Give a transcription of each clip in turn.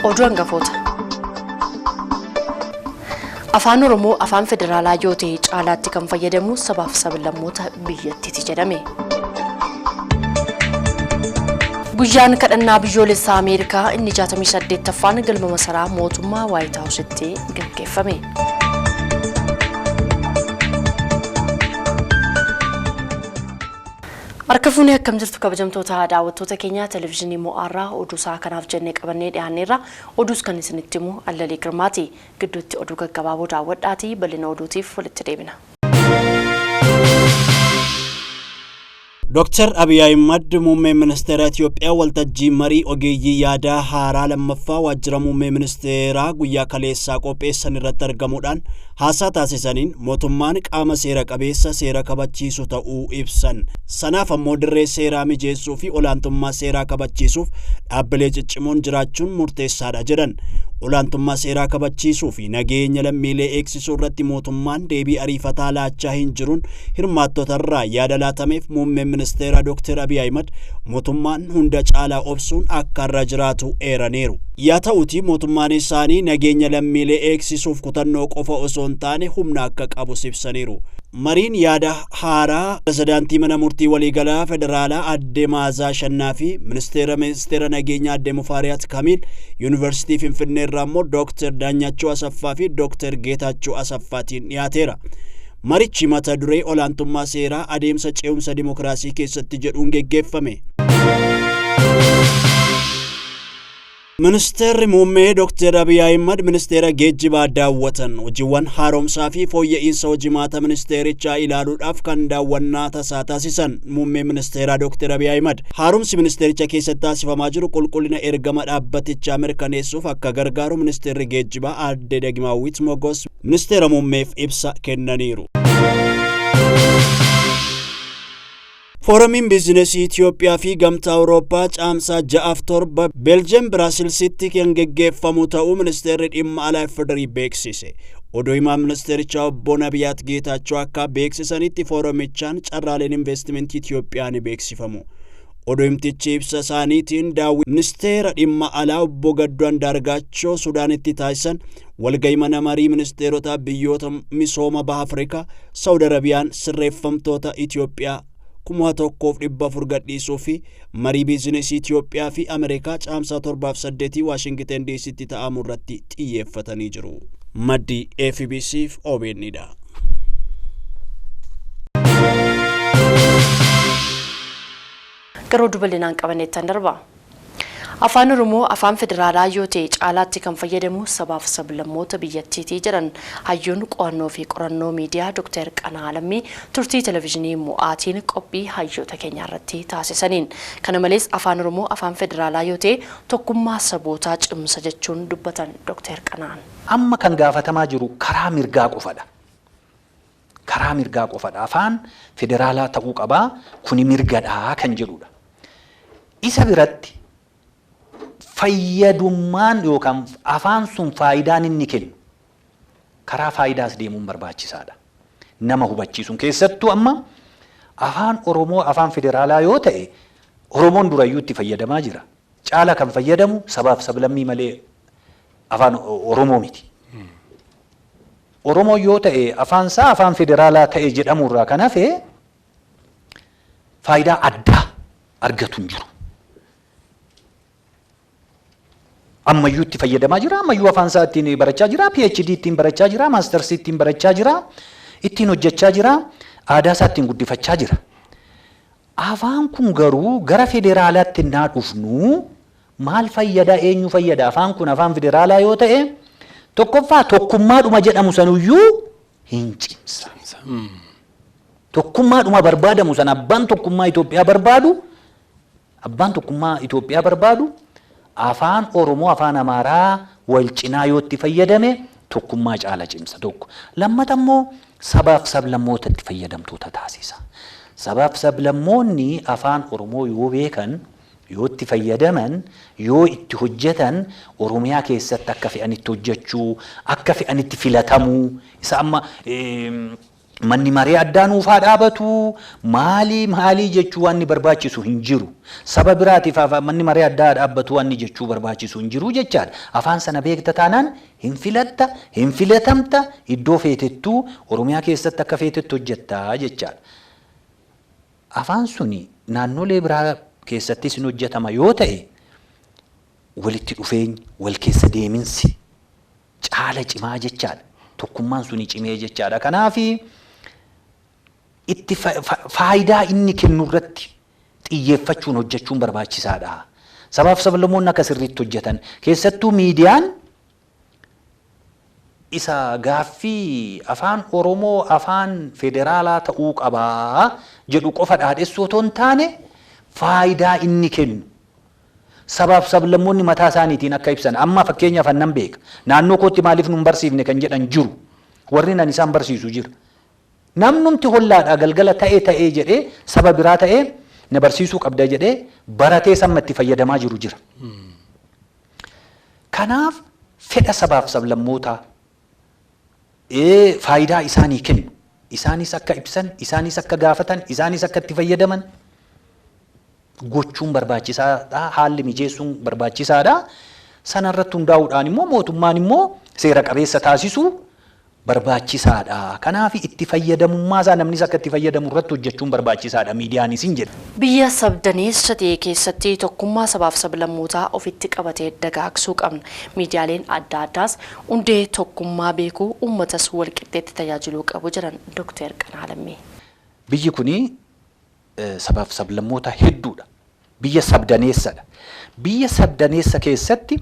Oduun gafoota. Afaan Oromoo Afaan fedeeraalaa yoo ta'e caalaatti kan fayyadamu sabaaf sablammoota biyyattiiti jedhame. Guyyaan kadhannaa biyyoolessaa Ameerikaa inni 68ffaan galma masaraa mootummaa White House'tti gaggeeffame. Harkafuuni akkam jirtu kabajamtoota daawwattoota keenya televiizyinii mo'arraa oduu isaa kanaaf jennee qabannee dhiyaanneerra oduus kan isinitti himu Allalii Girmaati gidduutti oduu gaggabaaboo daawwadhaatii bal'ina oduutiif walitti deebina. Dr. Abiy Ahmed muummee ministeera Itoophiyaa waltajjii marii ogeeyyii yaadaa haaraa lammaffaa waajjira muummee ministeeraa guyyaa kaleessaa qopheessan irratti argamuudhaan haasaa taasisaniin mootummaan qaama seera qabeessa seera kabachiisu ta'uu ibsan. Sanaaf ammoo dirree seeraa mijeessuu fi olaantummaa seeraa kabachiisuuf dhaabbilee ciccimoon jiraachuun murteessaadha jedhan. Olaantummaa seeraa kabachiisuu fi nageenya lammiilee eegsisuu irratti mootummaan deebii ariifataa laachaa hin jiruun hirmaattotarraa yaada laatameef muummeen ministeera Dr. Abiy Ahmed mootummaan hunda caalaa obsuun akka irra jiraatu eeraniiru. Yaa ta'uutii mootummaan isaanii nageenya lammiilee eegsisuuf kutannoo qofa osoo hin taane humna akka qabu ibsaniiru. Mariin yaada haaraa pirezidaantii mana murtii waliigalaa federaalaa adde Maazaa Shannaa fi ministeera nageenya adde Mufaariyaat Kamiil yuunivarsiitii Finfinnee irraa immoo Dr. Daanyachoo Asaffaa fi Dr. Geetaachoo Asaffaatiin dhiyaateera. Marichi mata duree olaantummaa seeraa adeemsa ce'umsa dimokiraasii keessatti jedhuun geggeeffame. Ministeerri muummee Dr. Abiy Ahmed ministeera geejjibaa daawwatan hojiiwwan haaromsaa fi fooyya'insa hojimaata ministeerichaa ilaaluudhaaf kan daawwannaa tasaa taasisan muummee ministeeraa Dr. Abiy Ahmed haaromsi ministeericha keessatti taasifamaa jiru qulqullina ergama dhaabbatichaa mirkaneessuuf akka gargaaru ministeerri geejjibaa adde Dagimaawwit Mogos ministeera muummeef ibsa kennaniiru. Forumiin biizinesii Itoophiyaa fi gamtaa Awurooppaa caamsaa 6-7 Beeljiyeem Biraasiilsitti kan geggeeffamu ta'uu ministeerri dhimma alaa Federii beeksise. Oduu himaa ministeerichaa obbo Nabiyaat Geetaachoo akka beeksisanitti forumichaan carraaleen investimentii Itoophiyaa ni beeksifamu. Oduu himtichi ibsa isaaniitiin daawwii ministeera dhimma alaa obbo Gadduun Dargaggoo Suudaanitti taasisan walgahii mana marii ministeerota biyyoota misooma baha Afrikaa Saudi Arabiyaan sirreeffamtoota Itoophiyaa 1,400 gadhiisuu fi marii biizinesii Itoophiyaa fi Ameerikaa caamsaa 7-8 Waashingten DC'tti ta'amu irratti xiyyeeffatanii jiru. Maddi FBC'f OBN'dha. Garuu dubalinaan qabaneettan darba. Afaan Oromoo Afaan fedeeraalaa yoo ta'e caalaatti kan fayyadamu sabaaf sablammoota biyyattiitii jedhan hayyoon qo'annoo fi qorannoo miidiyaa Dr. Caalaa turtii televiizyinii mo'aatiin qophii hayyoota keenya irratti taasisaniin. Kana malees Afaan Oromoo Afaan fedeeraalaa yoo ta'e tokkummaa sabootaa cimsa jechuun dubbatan Dr. Caalaan. Amma kan gaafatamaa jiru karaa mirgaa qofadha. Karaa mirgaa qofadha. Afaan federaalaa ta'uu qabaa kuni mirgadhaa kan jedhudha. Isa biratti fayyadummaan yookaan afaan sun faayidaan inni kennu karaa faayidaas deemuun barbaachisaadha. Nama hubachiisuun keessattuu amma afaan Oromoo Afaan fedeeraalaa yoo ta'e Oromoon durayyuu itti fayyadamaa jira. Caala kan fayyadamu sabaaf sablammii malee afaan Oromoo miti. Oromoo yoo ta'e afaan isaa afaan fedeeraalaa ta'e jedhamurraa kan hafe faayidaa addaa argatu hin jiru. Ammayyuu itti fayyadamaa jira, ammayyuu afaan isaa ittiin barachaa jira, PhD ittiin barachaa jira, Maasters ittiin barachaa jira, ittiin hojjechaa jira, aadaa isaa ittiin guddifachaa jira. Afaan kun garuu gara federaalaatti naa dhufnu maal fayyada, eenyu fayyada? Afaan kun afaan federaalaa yoo ta'e tokkoffaa tokkummaadhuma jedhamu sanuyyuu hin cimsa. Tokkummaadhuma barbaadamu san abbaan tokkummaa Itoophiyaa barbaadu afaan Oromoo afaan Amaaraa wal cinaa yoo itti fayyadame tokkummaa caala cimsa tokko. Lammata immoo sabaaf sablammoota itti fayyadamtoota taasisa. Sabaaf sablammoonni afaan Oromoo yoo beekan, yoo itti fayyadaman, yoo itti hojjetan Oromiyaa keessatti akka fe'anitti hojjechuu, akka fe'anitti filatamuu, isa amma manni maree addaa nuufaa dhaabatu maalii jechuu waan barbaachisu hin jiru. Saba biraatiif manni maree addaa dhaabbatu waan jechuu barbaachisu hin jiru jechaadha. Afaan sana beekta taanaan hin filatta, hin filatamta, iddoo feetettuu Oromiyaa keessatti akka feetettu hojjettaa jechaadha. Afaan suni naannolee biraa keessattis hin hojjetama yoo ta'e walitti dhufeenyi, wal keessa deeminsi caala cimaa jechaadha. Tokkummaan suni cimee jechaadha. Kanaafi itti faayidaa inni kennu irratti xiyyeeffachuun hojjechuun barbaachisaadha. Sabaaf sablammoonni akka sirriitti hojjetan keessattuu miidiyaan isa gaaffii afaan Oromoo afaan federaalaa ta'uu qabaa jedhu qofa dhaadhessuu otoo hin taane faayidaa inni kennu sabaaf sablammoonni mataa isaaniitiin akka ibsan. Amma fakkeenyaaf annan beeka naannoo kootti maaliif nun barsiifne kan jedhan jiru, warri nan isaan barsiisu jira. Namnumti hollaadhaa galgala ta'ee jedhee saba biraa ta'ee na barsiisuu qabda jedhee baratee sammatti fayyadamaa jiru jira. Kanaaf fedha sabaaf sablammootaa faayidaa isaanii kennu, isaanis akka ibsan, isaanis akka gaafatan, isaanis akka itti fayyadaman gochuun barbaachisaadha. Haalli mijeessuun barbaachisaadha. Sana irratti hundaa'uudhaan immoo mootummaan immoo seera qabeessa taasisuu barbaachisaadha. Kanaaf itti fayyadamummaa isaa namnis akka itti fayyadamu irratti hojjechuun barbaachisaadha. Miidiyaanis hin jedhu. Biyya sabdaneessa ta'e keessatti tokkummaa sabaaf sablammootaa ofitti qabatee dagaagsuu qabna. Miidiyaaleen adda addaas hundee tokkummaa beekuu, uummatas walqixxeetti tajaajiluu qabu jedhan Dr. Qanaa. Biyyi kuni sabaaf sablammoota hedduudha. Biyya sabdaneessadha. Biyya sabdaneessa keessatti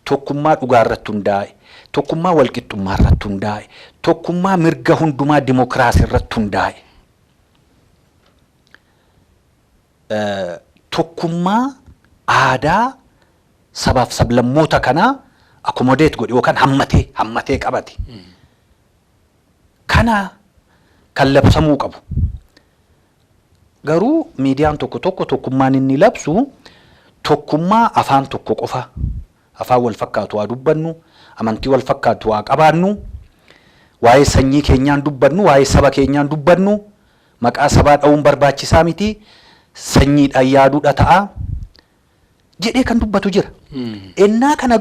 tokkummaa dhugaa irratti hundaa'e, tokkummaa walqixxummaa irratti hundaa'e, tokkummaa mirga hundumaa dimokiraasii irratti hundaa'e, tokkummaa aadaa sabaaf sablammoota kanaa akkomodeet godhe yookaan hammatee qabate. Kana kan labsamuu qabu. Garuu miidiyaan tokko tokkummaan inni labsu tokkummaa afaan tokko qofa. Afaan wal fakkaatu haa dubbannu, amantii wal fakkaatu haa qabaannu, waa'ee sanyii keenyaan dubbannu, waa'ee saba keenyaan dubbannu, maqaa sabaa dha'uun barbaachisaa miti, sanyiidhaan yaaduudha ta'a jedhee kan dubbatu jira. Ennaa kana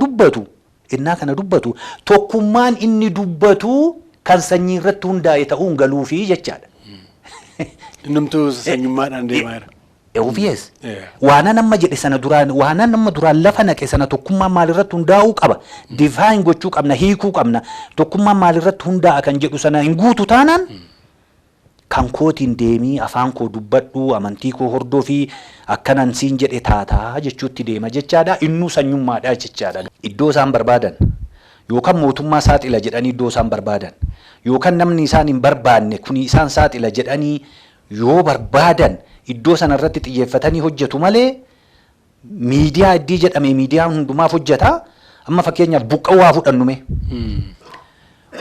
dubbatu tokkummaan inni dubbatu kan sanyii irratti hundaa'e ta'uun galuufi jechaadha. Namtu sanyummaadhaan deemaa jira. Obvious. Waan nama jedhe sana duraan, waan nama duraan lafa naqe sana tokkummaan maalirratti hundaa'uu qaba. Define gochuu qabna, hiikuu qabna. Tokkummaan maalirratti hundaa'a kan jedhu sana hin guutu taanaan kan kootiin deemii afaan koo dubbadhu, amantii koo hordofii akkanan siin jedhe taataa jechuutti deema jechaadha. Innuu sanyummaadha jechaadha. Iddoo isaan barbaadan yookaan mootummaa saaxila jedhanii iddoo isaan barbaadan yookaan namni isaan hin barbaanne kuni isaan saaxila jedhanii yoo barbaadan iddoo sana irratti xiyyeeffatanii hojjetu malee miidiyaa iddii jedhame miidiyaan hundumaaf hojjeta. Amma fakkeenyaaf buqqa'uu haa fudhannume.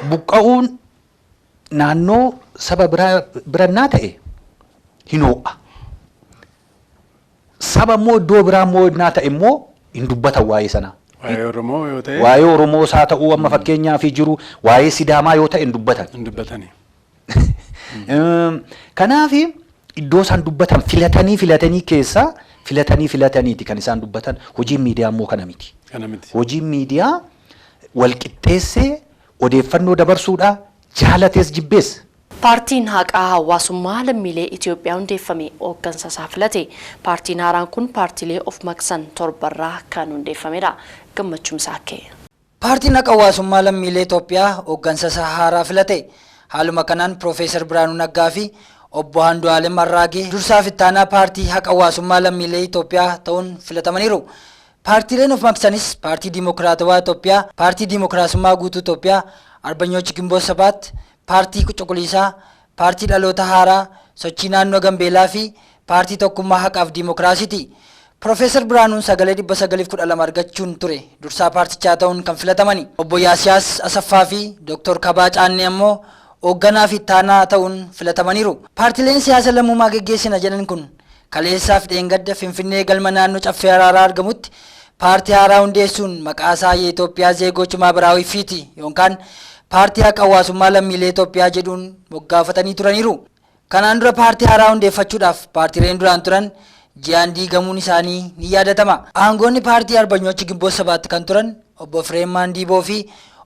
Buqqa'uun naannoo saba birannaa ta'e hin hoo'a. Saba immoo iddoo biraa immoo innaa ta'e immoo hin dubbatan waa'ee sana. Waa'ee Oromoo yoo ta'e. Waa'ee Oromoo isaa ta'uu amma fakkeenyaaf jiru waa'ee Sidaamaa yoo ta'e hin dubbatan. Hin dubbatani. Kanaaf iddoo isaan dubbatan filatanii keessaa filataniiti kan isaan dubbatan. Hojiin miidiyaa immoo kana miti. Hojiin miidiyaa walqixxeessee odeeffannoo dabarsuudha, jaalatees jibbees. Paartiin haqaa hawaasummaa lammiilee Itoophiyaa hundeeffame hooggansa isaa filate. Paartiin haaraan kun paartiilee of maksan torbarraa kan hundeeffamedha. Gammachuun Saakkee. Paartiin haqaa hawaasummaa lammiilee Itoophiyaa hooggansa isaa haaraa filate. Haaluma kanaan Profeesar Biraanuu Naggaa fi Obbo Andu'aalem Arraagee dursaa fi ittaanaa paartii haqaa hawaasummaa lammiilee Itoophiyaa ta'uun filatamaniiru. Paartiileen of maksanis paartii Dimokiraatawaa Itoophiyaa, paartii Dimokiraasummaa Guutuu Itoophiyaa, Arbanyoochi Gimboo Sabaat, paartii Cuquliisaa, paartii Dhaloota Haaraa, Sochii Naannoo Gambeelaa fi paartii Tokkummaa Haqaaf Dimokiraasiiti. Profeesar Biraanuun 912 argachuun ture dursaa paartichaa ta'uun kan filatamani. Obbo Yaasiyaas Asaffaa fi Dr. Kabaa Caannee ammoo hoogganaa fi ittaanaa ta'uun filatamaniiru. Paartileen siyaasa lammummaa geggeessina jedhan kun kaleessaa fi dheengadda Finfinnee galma naannoo Caffee Araaraa argamutti paartii haaraa hundeessuun maqaa isaa የኢትዮጵያ ዜጎች ማህበራዊ ፊት yookaan paartii haqa hawaasummaa lammiilee Itoophiyaa jedhuun moggaafatanii turaniiru. Kanaan dura paartii haaraa hundeeffachuudhaaf paartiileen duraan turan ji'aan diigamuun isaanii ni yaadatama. Aangoonni paartii Arbanyoochi Gimboo Sabaatti kan turan obbo Fireem Maandiiboo fi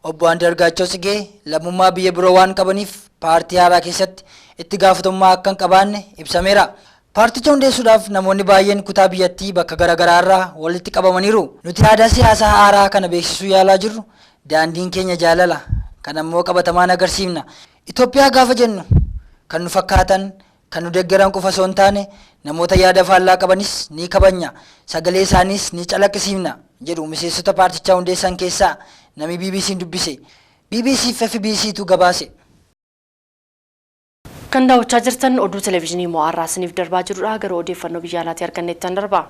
obbo Andargaachoo Tsigee lammummaa biyya biroo waan qabaniif paartii haaraa keessatti itti gaafatamummaa akka hin qabaanne ibsameera. Paarticha hundeessuudhaaf namoonni baay'een kutaa biyyattii bakka garaagaraa irraa walitti qabamaniiru. Nuti aadaa siyaasaa haaraa kana beeksisuu yaalaa jirru daandiin keenya jaalala. Kan ammoo qabatamaan agarsiifna. Itoophiyaa gaafa jennu kan nu fakkaatan kan nu deeggaran qofa osoo hin taane namoota yaada faallaa qabanis ni kabajna, sagalee isaaniis ni calaqqisiifna jedhu miseensota paartichaa hundeessan keessaa nami BBC'n dubbise. BBC fi FBC'tu gabaase. Kan daawwachaa jirtan oduu televezyiinii mo'arraa isiniif darbaa jirudha. Gara odeeffannoo biyya alaatii arganneettan darba.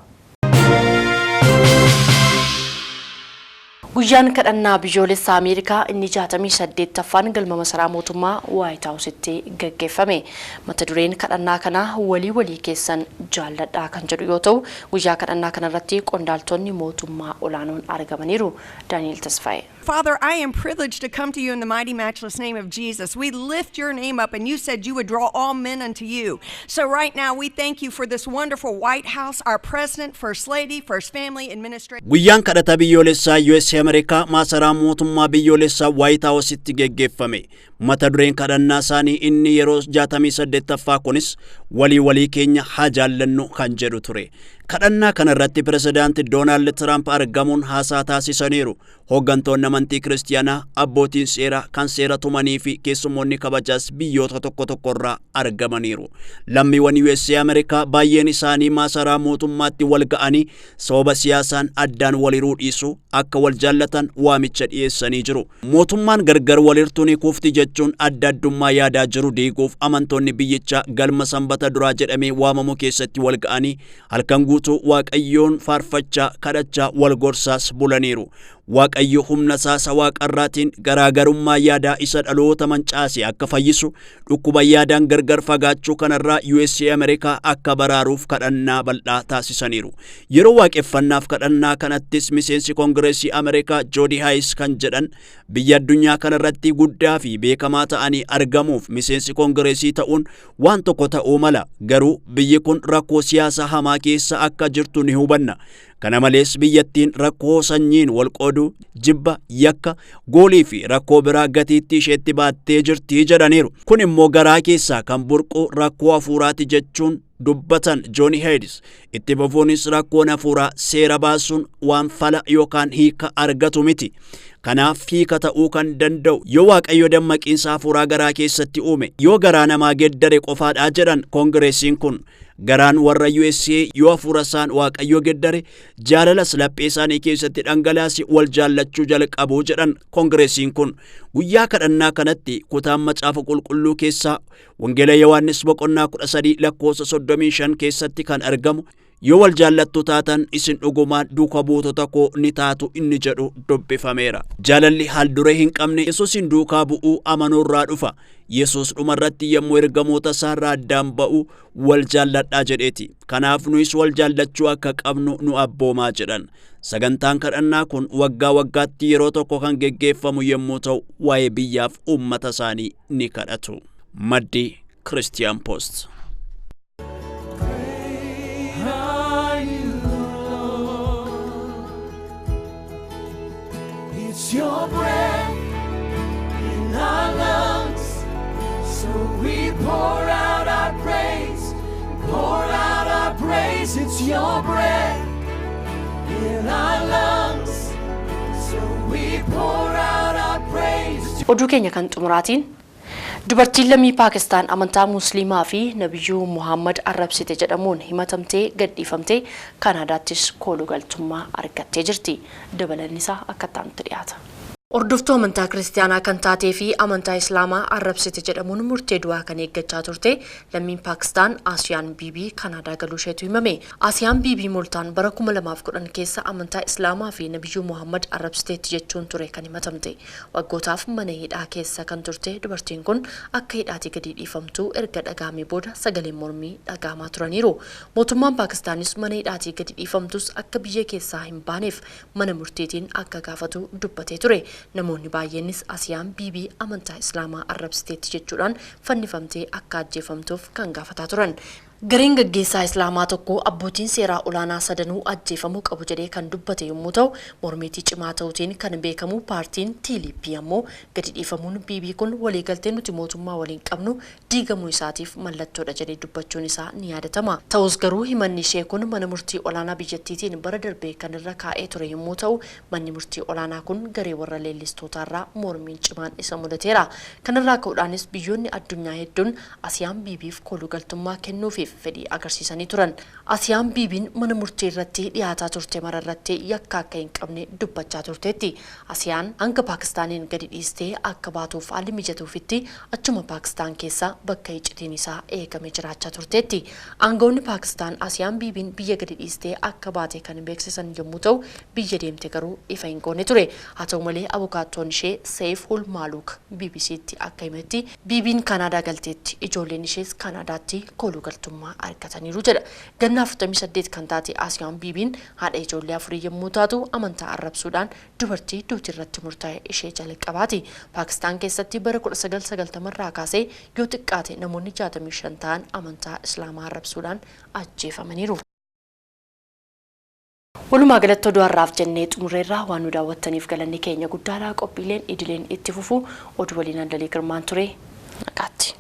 Guyyaan kadhannaa biyyoolessaa Ameerikaa inni 68ffaan galma masaraa mootummaa White House'tti gaggeeffame. Mata dureen kadhannaa kanaa walii keessan jaalladhaa kan jedhu yoo ta'u, guyyaa kadhannaa kanarratti qondaaltonni mootummaa olaanoon argamaniiru. Daani'el Tasfaayee. Father, I am privileged to come to you in the mighty, matchless name of Jesus. We lift your name up, and you said you would draw all men unto you. So right now, we thank you for this wonderful White House, our President, First Lady, First Family Administration. Guyyaan kadhata biyyoolessaa USA Ameerikaa masaraa mootummaa biyyoolessaa White House'tti geggeeffame. Mata dureen kadhannaa isaanii inni yeroo 68ffaa kunis walii keenya haa jaallannu kan jedhu ture. Kadhannaa kanarratti pirezidaanti Doonaald Tiraamp argamuun haasaa taasisaniiru. Hooggantoonni amantii kiristiyaanaa, abbootiin seeraa kan seera tumanii fi keessummoonni kabajaas biyyoota tokkorraa argamaniiru. Lammiiwwan USA Ameerikaa baay'een isaanii masaraa mootummaatti wal ga'anii sababa siyaasaan addaan waliruu dhiisu akka wal jaallatan waamicha dhiyeessanii jiru. Mootummaan gargar walirtuun kufti jechuun adda addummaa yaadaa jiru diiguuf amantoonni biyyichaa galma sanbata duraa jedhamee waamamu keessatti wal ga'anii halkan guutuu waaqayyoon faarfachaa kadhachaa wal gorsaas bulaniiru. Waaqayyo humna isaa waaqarraatiin garaagarummaa yaadaa isa dhaloota mancaase akka fayyisu dhukkuba yaadaan gargar fagaachuu kanarraa USA Ameerikaa akka baraaruuf kadhannaa bal'aa taasisaniiru. Yeroo waaqeffannaaf kadhannaa kanattis miseensi Koongireesii Ameerikaa Joodi Haayis kan jedhan biyya addunyaa kanarratti guddaa fi beekamaa ta'anii argamuuf miseensi Koongireesii ta'uun waan tokko ta'uu mala. Garuu biyyi kun rakkoo siyaasaa hamaa keessa akka jirtu ni hubanna. Kana malees biyyattiin rakkoo sanyiin wal qooduu, jibba, yakka, goolii fi rakkoo biraa gatiitti isheetti baattee jirti jedhaniiru. Kun immoo garaa keessaa kan burqu rakkoo hafuuraati jechuun dubbatan Jooni Haayis. Itti fufuunis rakkoon hafuuraa seera baasuun waan fala yookaan hiika argatu miti. Kanaaf hiika ta'uu kan danda'u yoo waaqayyo dammaqiinsa hafuuraa garaa keessatti uume, yoo garaa namaa geddare qofaadha jedhan Koongireesiin kun. Garaan warra USA yoo hafuura isaan waaqayyo geddare jaalalas laphee isaanii keessatti dhangalaasi wal jaallachuu jalqabu jedhan Koongireesiin kun. Guyyaa kadhannaa kanatti kutaan macaafa qulqulluu keessaa Wangeela Yohaannis boqonnaa 13 lakkoofsa 35 keessatti kan argamu yoo wal jaallattu taatan isin dhugumaan duuka buutota koo ni taatu inni jedhu dubbifameera. Jaalalli haal duree hin qabne Yesuusin duukaa bu'uu amanuurraa dhufa. Yesuus dhumarratti yommuu ergamoota isaarraa addaan ba'u wal jaalladhaa jedheeti. Kanaaf nuyis wal jaallachuu akka qabnu nu abboomaa jedhan. Sagantaan kadhannaa kun waggaa waggaatti yeroo tokko kan geggeeffamu yommuu ta'u waa'ee biyyaaf uummata isaanii ni kadhatu. Maddi Christian Post. It's your breath in our lungs, so we pour out our praise, pour out our praise. It's your breath in our lungs, so we pour out our praise. Oduu keenya kan xumuraatiin dubartiin lammii Paakistaan amantaa Musliimaa fi Nabiyyuu Muhammad arrabsite jedhamuun himatamtee gadhiifamtee Kanaadaattis kooluu galtummaa argattee jirti. Dabalaan isaa akka ta'utti dhiyaata. Hordoftuu amantaa kiristaanaa kan taatee fi amantaa islaamaa arrabsite jedhamuun murtee du'aa kan eeggachaa turte lammiin Paakistaan Asiyaan Biibii Kanaadaa galuu isheetu himame. Asiyaan Biibii Mooltaan bara 2010 keessa amantaa islaamaa fi Nabiyyuu Muhammad arrabsiteetti jechuun ture kan himatamte. Waggootaaf mana hidhaa keessa kan turte dubartiin kun akka hidhaatii gadi dhiifamtu erga dhagaamee booda sagaleen mormii dhagaamaa turaniiru. Mootummaan Paakistaanis mana hidhaatii gadi dhiifamtus akka biyya keessaa hin baaneef mana murtiitiin akka gaafatu dubbatee ture. Namoonni baay'eenis Asiyaan Biibii amantaa islaamaa arrabsiteetti jechuudhaan fannifamtee akka ajjeefamtuuf kan gaafataa turan. Gareen gaggeessaa islaamaa tokko abbootiin seeraa olaanaa sadanuu ajjeefamuu qabu jedhee kan dubbate yommuu ta'u, mormiitii cimaa ta'uutiin kan beekamu paartiin TLP ammoo gadi dhiifamuun Biibii kun waliigaltee nuti mootummaa waliin qabnu diigamuu isaatiif mallattoodha jedhee dubbachuun isaa ni yaadatama. Ta'us garuu himanni ishee kun mana murtii olaanaa biyyattiitiin bara darbee kan irra kaa'ee ture yommuu ta'u, manni murtii olaanaa kun garee warra leellistootaarraa mormiin cimaan isa mudateera. Kanarraa ka'uudhaanis biyyoonni addunyaa hedduun Asiyaan Biibiif kolugaltummaa kennuufi fedhii agarsiisanii turan. Asiyaan Biibiin mana murtii irratti dhiyaataa turte mararratti yakka akka hin qabne dubbachaa turteetti. Asiyaan hanga Paakistaaniin gadi dhiistee akka baatuuf haalli mijatuufitti achuma Paakistaan keessa bakka iccitiin isaa eegame jiraachaa turteetti. Aangawoonni Paakistaan Asiyaan Biibiin biyya gadi dhiistee akka baate kan beeksisan yommuu ta'u, biyya deemte garuu ifa hin goone ture. Haa ta'u malee abukaattoon ishee Seiful Maaluk BBC'tti akka himetti Biibiin Kanaadaa galteetti, ijoolleen ishees Kanaadaatti kolugaltummaa argataniiru jedha. Ganna 48 kan taate Asiyaan Biibiin haadha ijoollee 4 yommuu taatu amantaa arrabsuudhaan dubartii duuti irratti murtaa'e ishee jalqabaati. Paakistaan keessatti bara 1990 irraa kaasee yoo xiqqaate namoonni 65 ta'an amantaa islaamaa arrabsuudhaan ajjeefamaniiru. Walumaa galatti oduu har'aaf jennee xumurreerraa waan nu daawwattaniif galanni keenya guddaadha. Qophiileen idileen itti fufu oduu waliin Andalii Girmaan ture. Nagaatti.